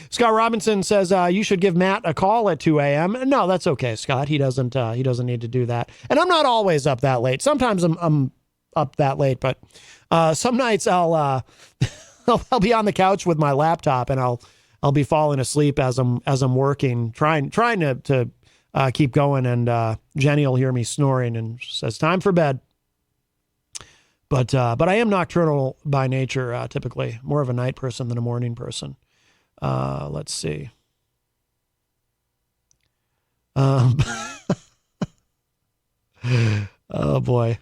S1: Scott Robinson says you should give Matt a call at 2 a.m. No, that's okay, Scott. He doesn't need to do that. And I'm not always up that late. Sometimes I'm up that late, but some nights I'll be on the couch with my laptop and I'll be falling asleep as I'm working, trying to keep going. And Jenny will hear me snoring and says, time for bed. But I am nocturnal by nature, typically more of a night person than a morning person. Let's see. Oh boy.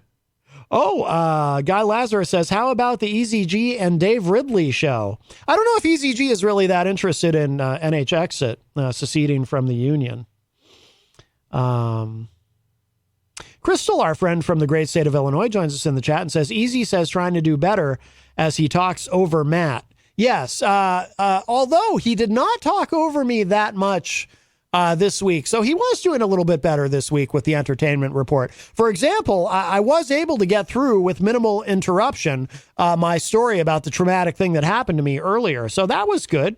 S1: Oh, Guy Lazarus says, how about the Easy G and Dave Ridley show? I don't know if Easy G is really that interested in NH Exit seceding from the union. Crystal, our friend from the great state of Illinois, joins us in the chat and says, Easy says trying to do better as he talks over Matt. Yes, although he did not talk over me that much this week. So he was doing a little bit better this week with the entertainment report. For example, I was able to get through with minimal interruption my story about the traumatic thing that happened to me earlier. So that was good.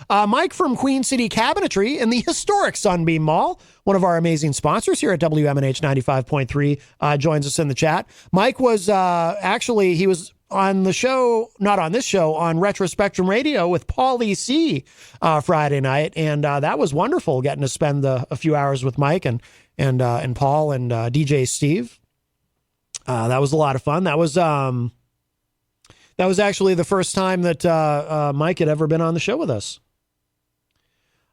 S1: Mike from Queen City Cabinetry in the historic Sunbeam Mall, one of our amazing sponsors here at WMNH 95.3, joins us in the chat. Mike was he was on the show, not on this show, on Retro Spectrum Radio with Paulie C Friday night, and that was wonderful getting to spend a few hours with Mike and Paul and DJ Steve. That was a lot of fun. That was actually the first time that Mike had ever been on the show with us.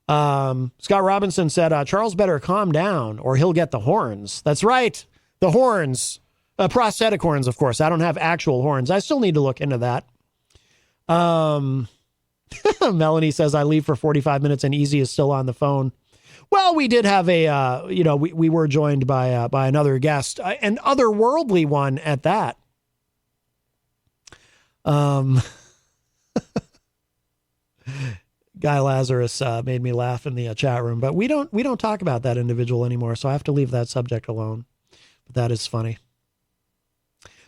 S1: Scott Robinson said, Charles better calm down or he'll get the horns. That's right. The horns. Prosthetic horns, of course. I don't have actual horns. I still need to look into that. Melanie says, I leave for 45 minutes and Easy is still on the phone. Well, we did have we were joined by another guest, an otherworldly one at that. Guy Lazarus made me laugh in the chat room, but we don't talk about that individual anymore, so I have to leave that subject alone. But that is funny.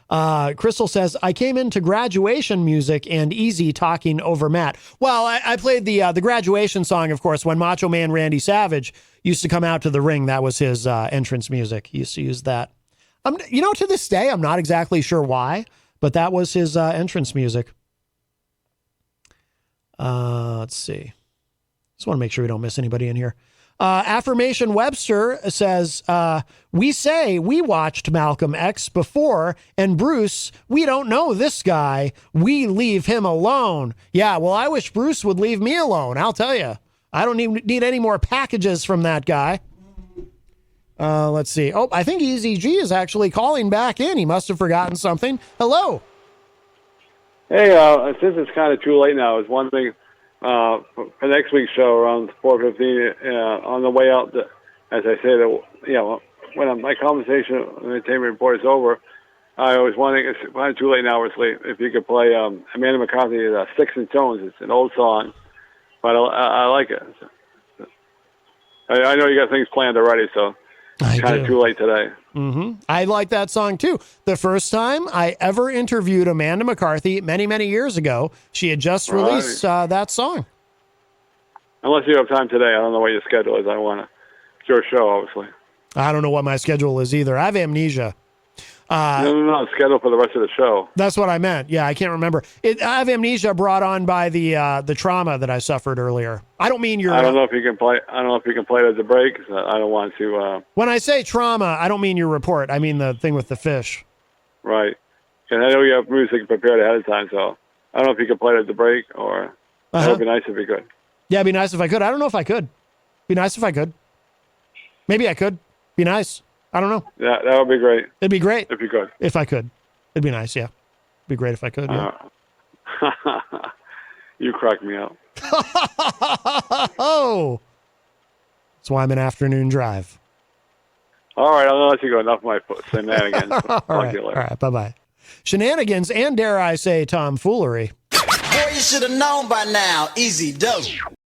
S1: Crystal says, I came into Graduation music and Easy talking over Matt. Well, I played the Graduation song, of course, when Macho Man Randy Savage used to come out to the ring. That was his entrance music. He used to use that. To this day, I'm not exactly sure why, but that was his entrance music. Let's see. Just want to make sure we don't miss anybody in here. Affirmation Webster says, we say we watched Malcolm X before, and Bruce, we don't know this guy. We leave him alone. Yeah, well, I wish Bruce would leave me alone. I'll tell you. I don't need any more packages from that guy. Let's see. Oh, I think Easy G is actually calling back in. He must have forgotten something. Hello.
S2: Hey, since it's kind of too late now, I was wondering, for next week's show around 4:15, on the way out, as I say, when my conversation with the entertainment report is over, I was wondering, it's kind of too late now, if you could play Amanda McCarthy's Sticks and Stones. It's an old song, but I like it. I know you got things planned already, so it's kind of too late today.
S1: Mm-hmm. I like that song, too. The first time I ever interviewed Amanda McCarthy many, many years ago, she had just released that song.
S2: Unless you have time today. I don't know what your schedule is. I want to. It's your show, obviously.
S1: I don't know what my schedule is either. I have amnesia.
S2: No, schedule for the rest of the show.
S1: That's what I meant. Yeah, I can't remember. I have amnesia brought on by the trauma that I suffered earlier. I don't mean
S2: I don't know if you can play. I don't know if you can play it as a break. I don't want to.
S1: When I say trauma, I don't mean your report. I mean the thing with the fish.
S2: Right. And I know you have music prepared ahead of time, so I don't know if you can play it as a break or. That would be nice if you could.
S1: Yeah, it'd be nice if I could. I don't know if I could. Be nice if I could. Maybe I could. Be nice. I don't know.
S2: Yeah, that would be great.
S1: It'd be great.
S2: If you could.
S1: If I could. It'd be nice, yeah. It'd be great if I could, yeah.
S2: You crack me up.
S1: Oh! That's why I'm an afternoon drive.
S2: All right, I'll let you go. Enough of my shenanigans.
S1: All right, bye-bye. Shenanigans and, dare I say, tomfoolery.
S8: Boy, you should have known by now. Easy dope.